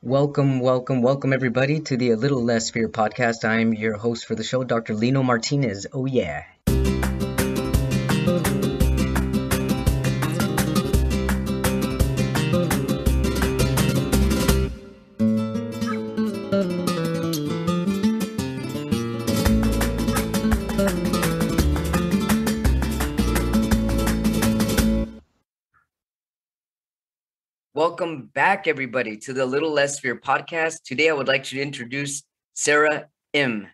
Welcome, everybody, to the A Little Less Fear podcast. I'm your host for the show, Dr. Lino Martinez. Oh, yeah. Welcome back, everybody, to the Little Less Fear podcast. Today, I would like to introduce Sara M.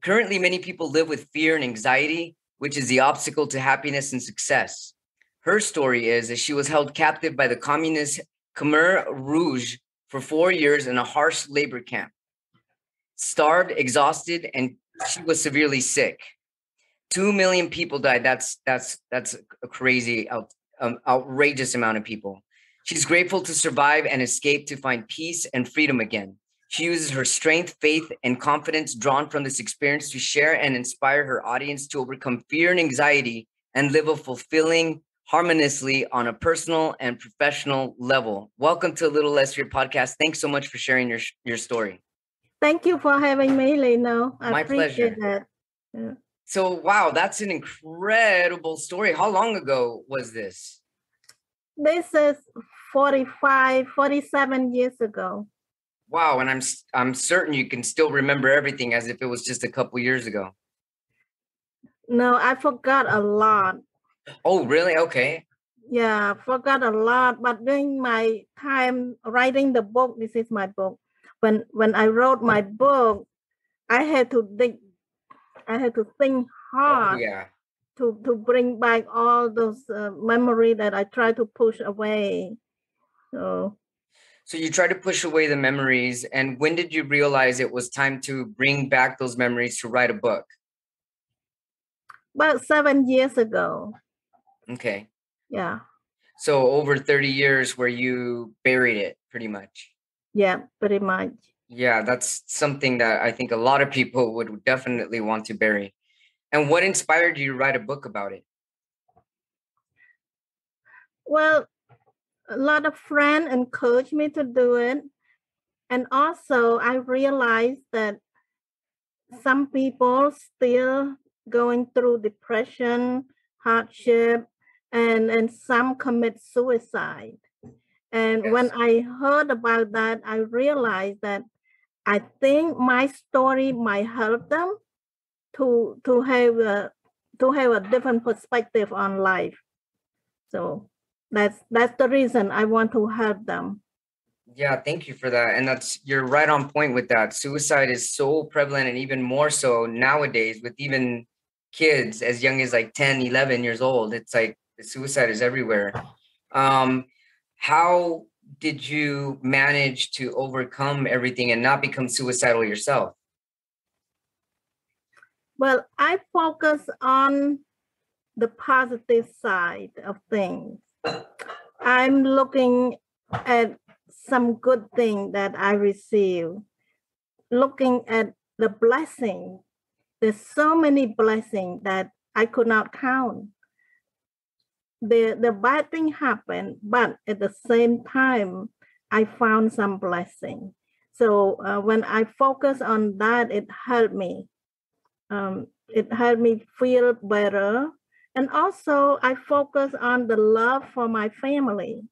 Currently, many people live with fear and anxiety, which is the obstacle to happiness and success. Her story is that she was held captive by the Communist Khmer Rouge for 4 years in a harsh labor camp. Starved, exhausted, and she was severely sick. 2 million people died. That's a crazy, outrageous amount of people. She's grateful to survive and escape to find peace and freedom again. She uses her strength, faith, and confidence drawn from this experience to share and inspire her audience to overcome fear and anxiety and live a fulfilling, harmoniously on a personal and professional level. Welcome to A Little Less Fear podcast. Thanks so much for sharing your story. Thank you for having me, Lino. My pleasure. That. Yeah. So, wow, that's an incredible story. How long ago was this? This is 47 years ago. Wow, and I'm certain you can still remember everything as if it was just a couple years ago. No, I forgot a lot. Oh, really? Okay. Yeah, forgot a lot. But during my time writing the book, this is my book. When I wrote my book, I had to think hard. Oh, yeah. To bring back all those memory that I try to push away. So you try to push away the memories. And when did you realize it was time to bring back those memories to write a book? About 7 years ago. Okay. Yeah. So over 30 years where you buried it pretty much. Yeah, pretty much. Yeah, that's something that I think a lot of people would definitely want to bury. And what inspired you to write a book about it? Well, a lot of friends encouraged me to do it. And also I realized that some people still going through depression, hardship, and some commit suicide. And Yes. when I heard about that, I realized that I think my story might help them to have a different perspective on life. So that's the reason I want to help them. Yeah, thank you for that. And you're right on point with that. Suicide is so prevalent, and even more so nowadays with even kids as young as like 10, 11 years old. It's like the suicide is everywhere. How did you manage to overcome everything and not become suicidal yourself? Well, I focus on the positive side of things. I'm looking at some good thing that I receive, looking at the blessing. There's so many blessings that I could not count. The bad thing happened, but at the same time, I found some blessing. So when I focus on that, it helped me. It helped me feel better. And also I focus on the love for my family.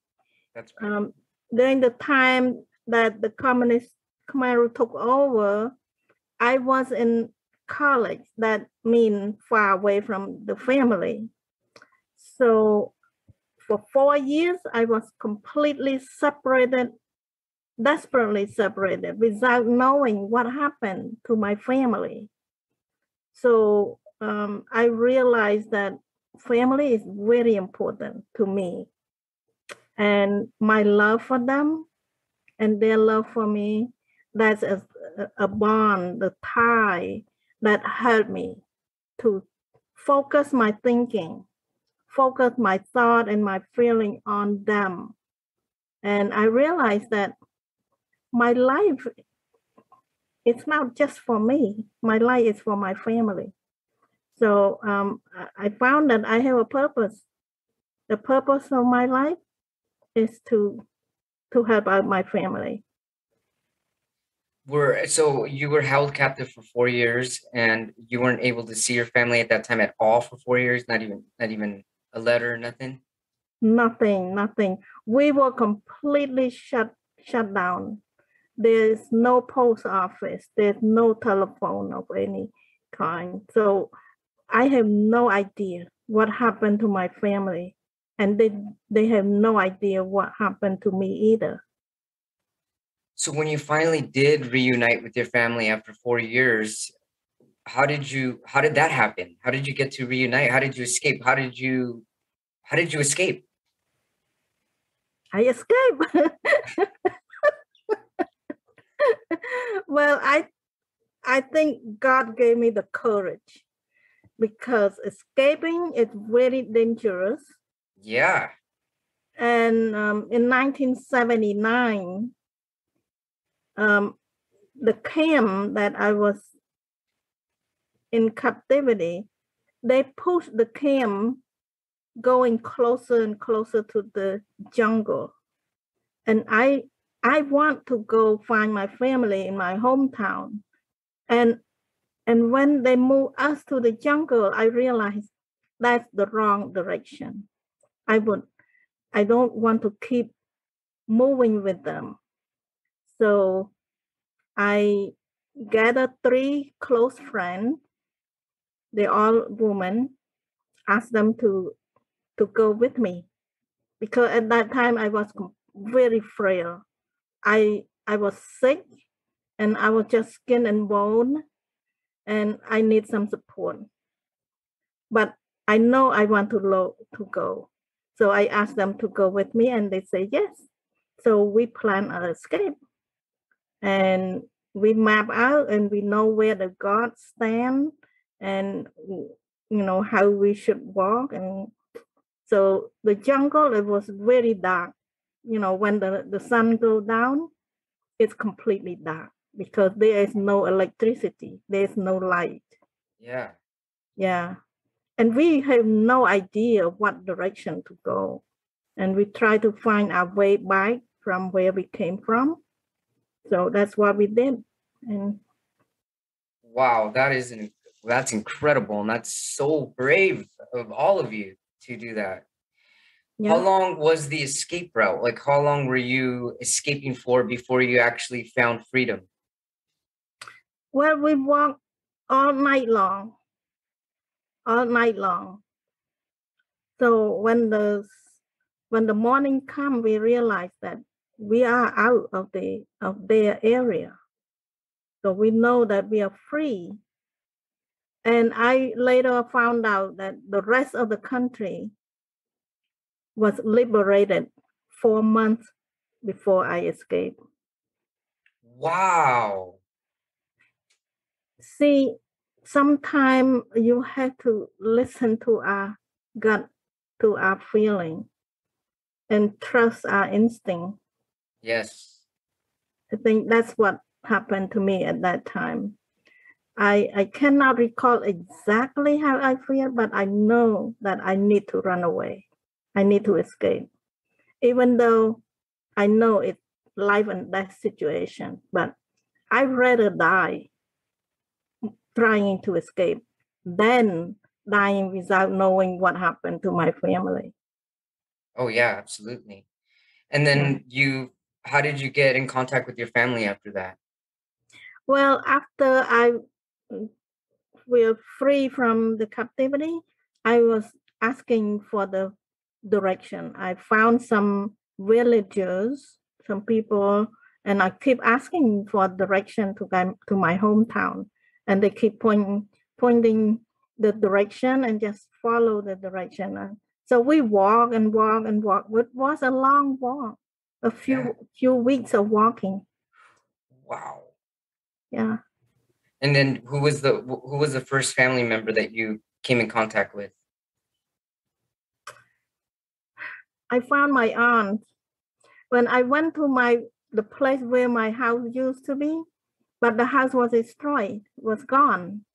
That's right. During the time that the Communist Khmer Rouge took over, I was in college. That means far away from the family. So for 4 years, I was completely separated, desperately separated, without knowing what happened to my family. So I realized that family is very important to me. And my love for them and their love for me, that's a bond, the tie that helped me to focus my thinking, focus my thought and my feeling on them. And I realized that my life, it's not just for me. My life is for my family. So I found that I have a purpose. The purpose of my life is to help out my family. So you were held captive for 4 years and you weren't able to see your family at that time at all for 4 years, not even a letter, nothing? Nothing. We were completely shut down. There's no post office. There's no telephone of any kind. So I have no idea what happened to my family, and they have no idea what happened to me either. So when you finally did reunite with your family after 4 years, how did that happen? How did you get to reunite? How did you escape? How did you escape? I escaped. Well, I think God gave me the courage because escaping is very dangerous. Yeah. And in 1979, the camp that I was in captivity, they pushed the camp going closer and closer to the jungle. And I want to go find my family in my hometown. And when they moved us to the jungle, I realized that's the wrong direction. I don't want to keep moving with them. So I gathered 3 close friends. They're all women. Asked them to go with me because at that time I was very frail. I was sick and I was just skin and bone and I need some support. But I know I want to go. So I asked them to go with me and they say yes. So we plan our escape and we map out and we know where the gods stand and how we should walk. And so the jungle, it was very dark. When the sun goes down, it's completely dark because there is no electricity, there's no light. Yeah. Yeah. And we have no idea what direction to go. And we try to find our way back from where we came from. So that's what we did. And Wow, that's incredible, and that's so brave of all of you to do that. How yeah, long was the escape route? Like, how long were you escaping for before you actually found freedom? well, we walked all night long, all night long. So when the morning come, we realize that we are out of their area. So we know that we are free. And I later found out that the rest of the country was liberated 4 months before I escaped. Wow. See, sometimes you have to listen to our gut, to our feeling, and trust our instinct. Yes. I think that's what happened to me at that time. I cannot recall exactly how I feel, but I know that I need to run away. I need to escape. Even though I know it's life and death situation, but I'd rather die trying to escape than dying without knowing what happened to my family. Oh, yeah, absolutely. And Yeah. then how did you get in contact with your family after that? Well, after I were free from the captivity, I was asking for the direction. I found some villagers, some people, and I keep asking for direction to my hometown, and they keep pointing the direction and just follow the direction. And so we walk and walk and walk. It was a long walk, a Yeah. few weeks of walking. Wow. Yeah. And then who was the first family member that you came in contact with? I found my aunt when I went to the place where my house used to be, but the house was destroyed, was gone,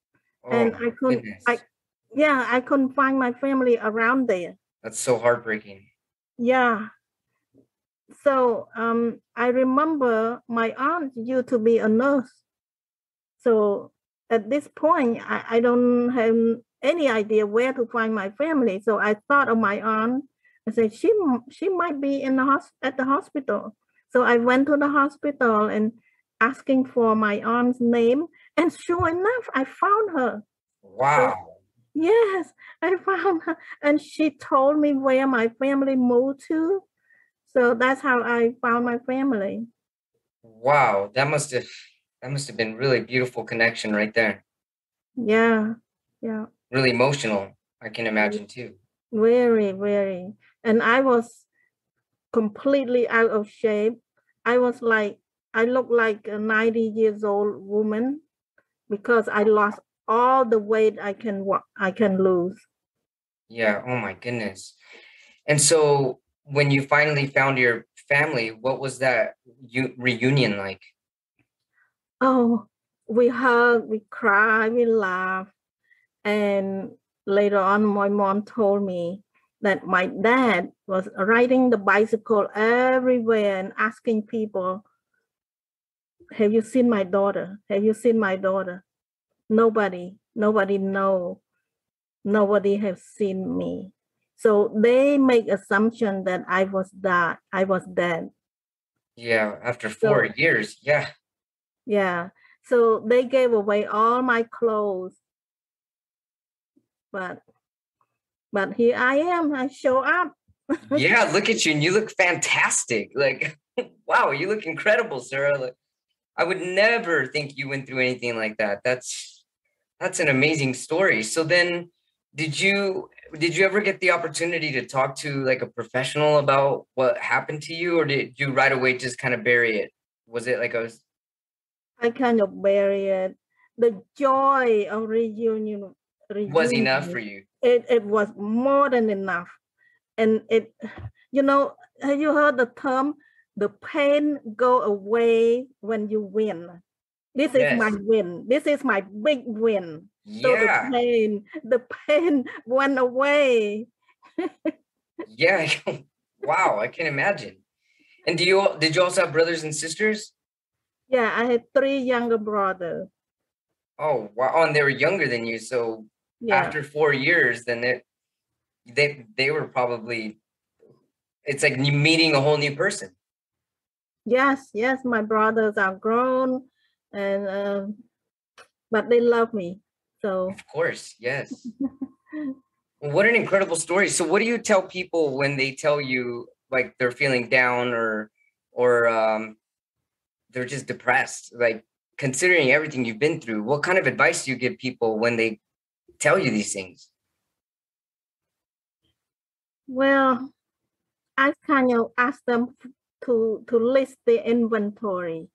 Oh and my goodness. I couldn't find my family around there. That's so heartbreaking. Yeah, So I remember my aunt used to be a nurse. So at this point, I don't have any idea where to find my family. So I thought of my aunt. I said she might be in the at the hospital. So I went to the hospital and asking for my aunt's name, and sure enough, I found her. So Wow. yes, I found her, and she told me where my family moved to. So that's how I found my family. Wow. That must have been really beautiful connection right there. Yeah, yeah. Really emotional, I can imagine too. Very, very. And I was completely out of shape. I was like, I looked like a 90 years old woman because I lost all the weight I can lose. Yeah. Oh my goodness. And so when you finally found your family, what was that reunion like? Oh, we hugged, we cried, we laughed. And later on, my mom told me that my dad was riding the bicycle everywhere and asking people, have you seen my daughter? Have you seen my daughter? Nobody know. Nobody have seen me. So they make assumption that I was dead. Yeah, after four So years. Yeah. yeah. So they gave away all my clothes, but here I am. I show up. Yeah, look at you and you look fantastic. Like, wow, you look incredible, Sarah. Like, I would never think you went through anything like that. That's an amazing story. So then did you ever get the opportunity to talk to like a professional about what happened to you, or did you right away just kind of bury it? Was it like a I kind of bury it. The joy of was enough for reunion, you? it was more than enough. And it, have you heard the term, the pain go away when you win? This is my Yes. win. This is my big win. So Yeah. the pain went away. Yeah. Wow, I can imagine. And did you also have brothers and sisters? Yeah, I had three younger brothers. Oh, wow. Oh, and they were younger than you. So Yeah. after 4 years, then they were probably, it's like you meeting a whole new person. Yes, yes, my brothers are grown, and but they love me. So Of course, yes. What an incredible story. So what do you tell people when they tell you like they're feeling down or they're just depressed? Like considering everything you've been through, what kind of advice do you give people when they tell you these things? well, I kind of ask them to list the inventory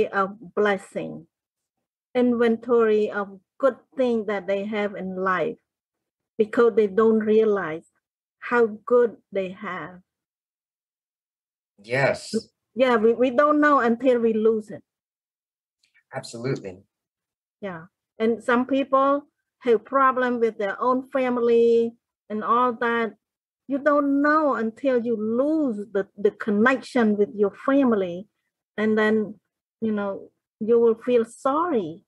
of blessing, inventory of good things that they have in life, because they don't realize how good they have. Yes, Yeah, we don't know until we lose it. absolutely. Yeah. And some people have problem with their own family and all that. You don't know until you lose the connection with your family. And then, you know, you will feel sorry.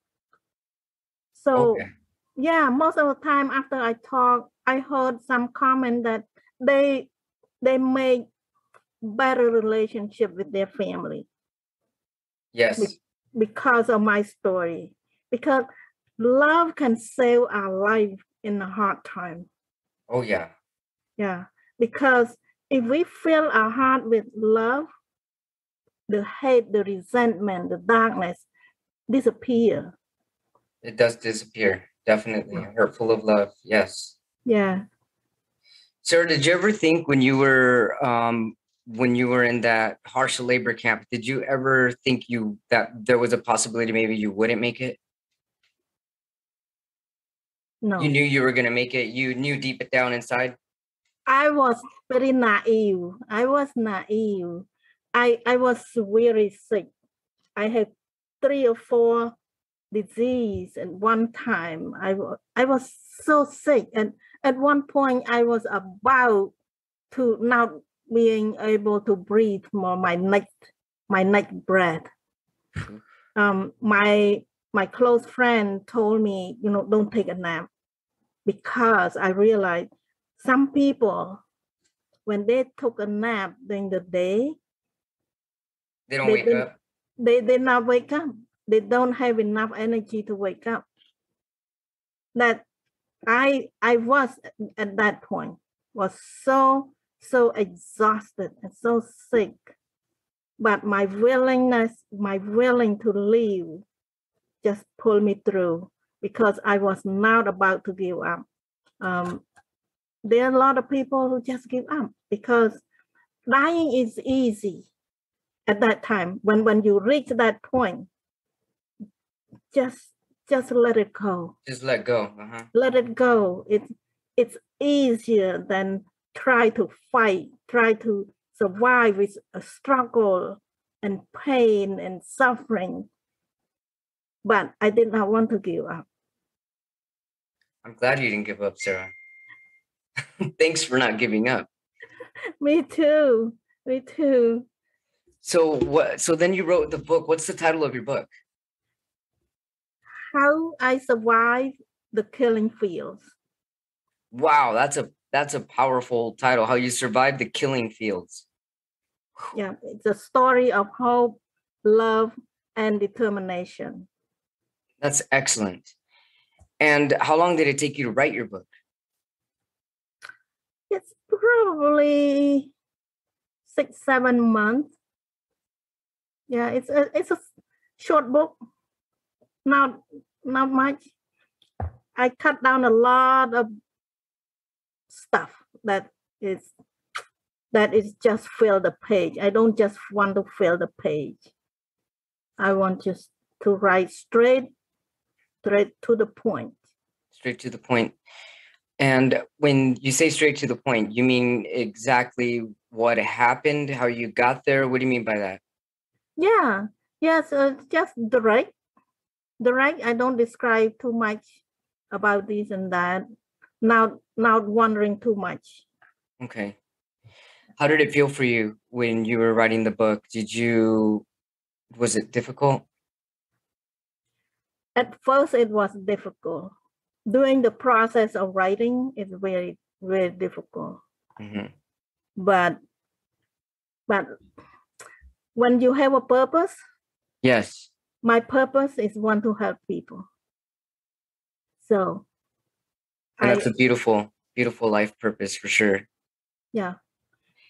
So Okay. yeah, most of the time after I talk, I heard some comment that they they make better relationship with their family Yes. because of my story. Because love can save our life in a hard time. Oh yeah. Yeah. Because if we fill our heart with love, the hate, the resentment, the darkness disappear. It does disappear. Definitely. A heart full of love. Yes. Yeah. Sarah, did you ever think when you were in that harsh labor camp, did you ever think that there was a possibility maybe you wouldn't make it? You No. knew you were gonna make it. You knew deep it down inside. I was very naive. I was naive. I was really sick. I had 3 or 4 disease at one time. I was so sick, and at one point I was about to now. being able to breathe more, my neck breath. My close friend told me, don't take a nap, because I realized some people, when they took a nap during the day, they don't wake up. They not wake up. They don't have enough energy to wake up. That I was at that point, was so exhausted and so sick. But my willing to live just pulled me through, because I was not about to give up. There are a lot of people who just give up, because dying is easy at that time. When you reach that point, just let it go. Just let go. Let it go. It's easier than try to fight, try to survive with a struggle and pain and suffering. But I did not want to give up. I'm glad you didn't give up, Sara. Thanks for not giving up. Me too. So then you wrote the book. What's the title of your book? How I Survived the Killing Fields. Wow, that's a powerful title. How you survived the killing fields. Yeah, it's a story of hope, love, and determination. That's excellent. And how long did it take you to write your book? It's probably 6-7 months. Yeah, it's a short book. Not much. I cut down a lot of stuff that is just fill the page. I don't just want to fill the page. I want just to write straight to the point. Straight to the point. And when you say straight to the point, you mean exactly what happened, how you got there? What do you mean by that? Yeah. Yes, just direct. I don't describe too much about this and that. Not wondering too much. Okay. How did it feel for you when you were writing the book? Was it difficult? At first, it was difficult. During the process of writing, it's very, very difficult. Mm-hmm. But when you have a purpose, yes, my purpose is want to help people. So, and that's a beautiful, beautiful life purpose for sure. Yeah.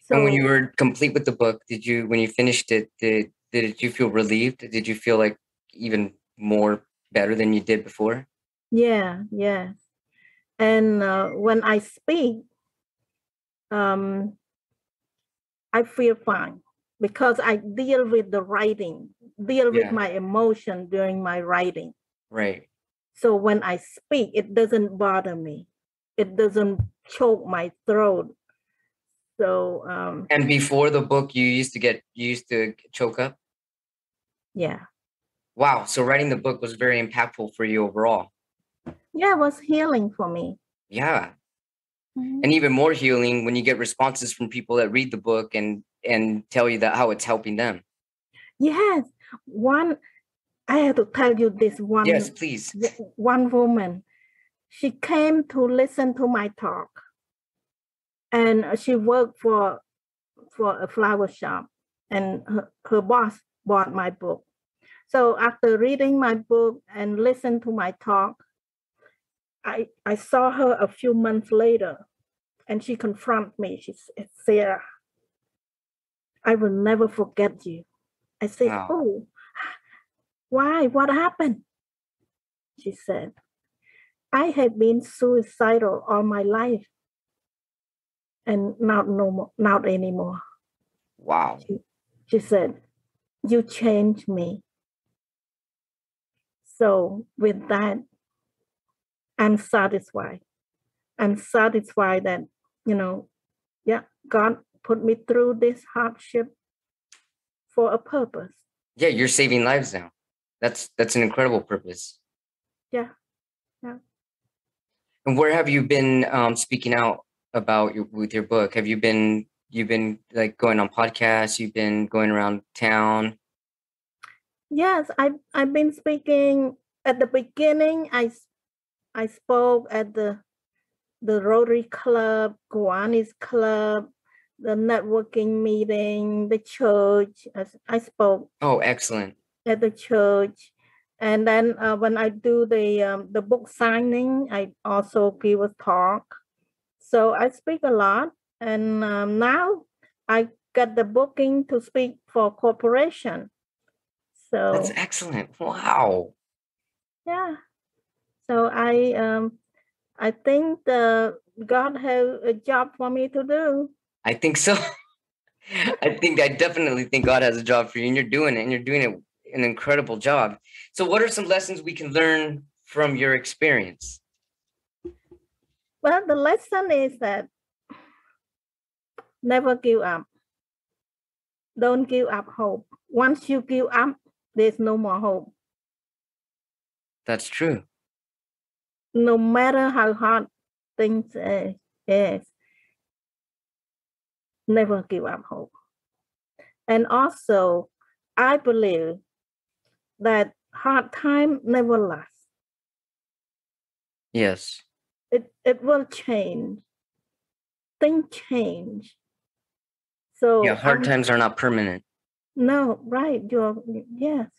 So, and when you were complete with the book, when you finished it, did you feel relieved? Did you feel like even more better than you did before? Yeah. And when I speak, I feel fine, because I deal with the writing, with my emotion during my writing. Right. So when I speak, it doesn't bother me. It doesn't choke my throat. So and before the book, you used to choke up? Yeah. Wow. So writing the book was very impactful for you overall. Yeah, it was healing for me. Yeah. Mm-hmm. And even more healing when you get responses from people that read the book and tell you that how it's helping them. Yes. I have to tell you this one. Yes, please. One woman, she came to listen to my talk, and she worked for a flower shop, and her boss bought my book. So after reading my book and listen to my talk, I saw her a few months later, and she confronted me. She said, "Sara, I will never forget you." I said, wow. "Oh, why? What happened?" She said, "I had been suicidal all my life, and not anymore." Wow. She said, "You changed me." So with that, I'm satisfied. I'm satisfied that, God put me through this hardship for a purpose. Yeah, you're saving lives now. That's an incredible purpose. Yeah. And where have you been speaking out about with your book? Have you been you've been like going on podcasts, you've been going around town. Yes, I've been speaking at the beginning. I spoke at the Rotary Club, Kiwanis Club, the networking meeting, the church. I spoke Oh, excellent. at the church, and then when I do the book signing, I also give a talk. So I speak a lot, and now I got the booking to speak for corporation. That's So excellent. Wow. yeah, so I think God has a job for me to do. I think so. I definitely think God has a job for you, and you're doing it, and you're doing it an incredible job. So what are some lessons we can learn from your experience? Well, the lesson is that never give up. Don't give up hope. Once you give up, there's no more hope. That's true. No matter how hard things is, never give up hope. And also, I believe that hard time never lasts. Yes. It will change. Things change. So Yeah, hard times are not permanent. no, right. Yes.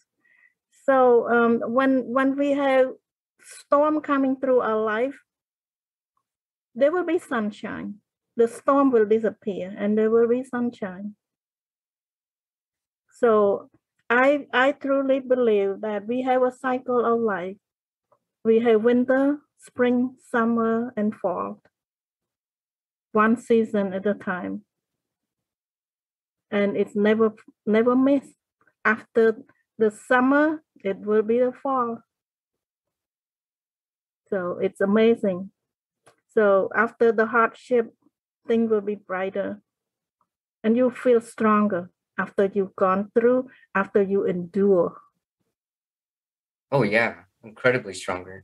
So when we have storm coming through our life, there will be sunshine. The storm will disappear and there will be sunshine. So I truly believe that we have a cycle of life. We have winter, spring, summer, and fall. One season at a time. And it's never missed. After the summer, it will be the fall. So it's amazing. So after the hardship, things will be brighter. And you feel stronger after you've gone through, after you endure. Oh yeah, incredibly stronger.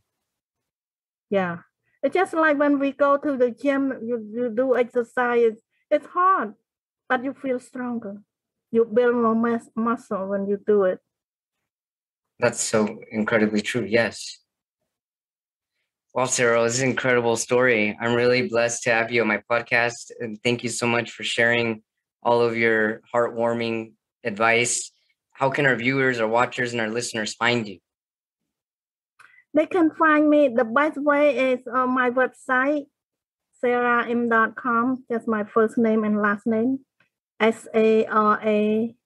Yeah. It's just like when we go to the gym, you do exercise. It's hard, but you feel stronger. You build more muscle when you do it. That's so incredibly true. Yes. Wow, Sarah, this is an incredible story. I'm really blessed to have you on my podcast. And thank you so much for sharing all of your heartwarming advice. How can our viewers, our watchers, and our listeners find you? They can find me. The best way is on my website, saraim.com. That's my first name and last name. SARAIM.com.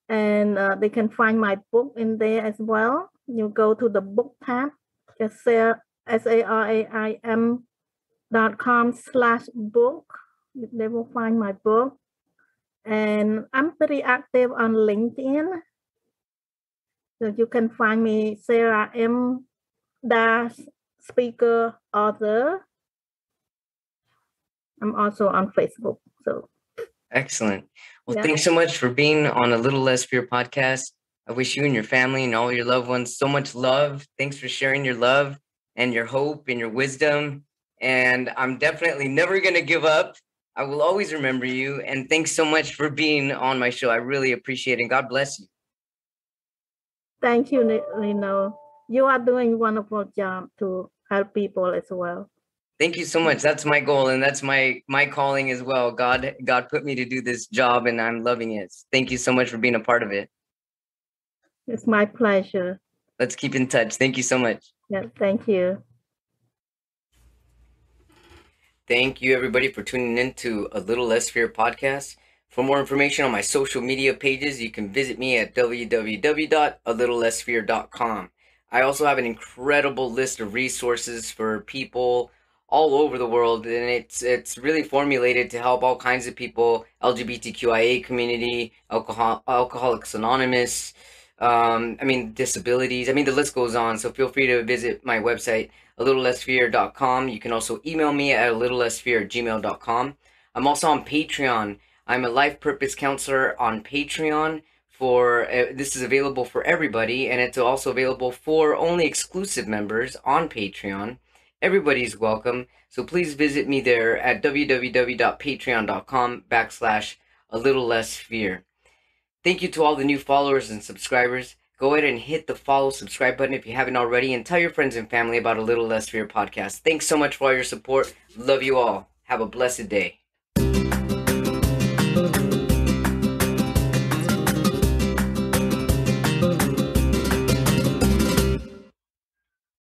And they can find my book in there as well. You go to the book tab, just SARAIM.com/book. They will find my book. And I'm pretty active on LinkedIn. So you can find me Sara M. Speaker author. I'm also on Facebook. So Excellent. Well, yeah. Thanks so much for being on A Little Less Fear podcast. I wish you and your family and all your loved ones so much love. Thanks for sharing your love and your hope and your wisdom. And I'm definitely never going to give up. I will always remember you. And thanks so much for being on my show. I really appreciate it. And God bless you. Thank you, Lino. You are doing a wonderful job to help people as well. Thank you so much. That's my goal, and that's my calling as well. God put me to do this job, and I'm loving it. Thank you so much for being a part of it. It's my pleasure. Let's keep in touch. Thank you so much. Yeah, thank you. Thank you, everybody, for tuning in to A Little Less Fear podcast. For more information on my social media pages, you can visit me at www.alittlelessfear.com. I also have an incredible list of resources for people all over the world, and it's really formulated to help all kinds of people, LGBTQIA community, Alcoholics Anonymous, disabilities. The list goes on. So feel free to visit my website, alittlelessfear.com. You can also email me at alittlelessfear@gmail.com. I'm also on Patreon. I'm a life purpose counselor on Patreon. This is available for everybody, and it's also available for only exclusive members on Patreon. Everybody's welcome. So please visit me there at www.patreon.com/a little less fear. Thank you to all the new followers and subscribers. Go ahead and hit the follow, subscribe button if you haven't already, and tell your friends and family about A Little Less Fear podcast. Thanks so much for all your support. Love you all. Have a blessed day.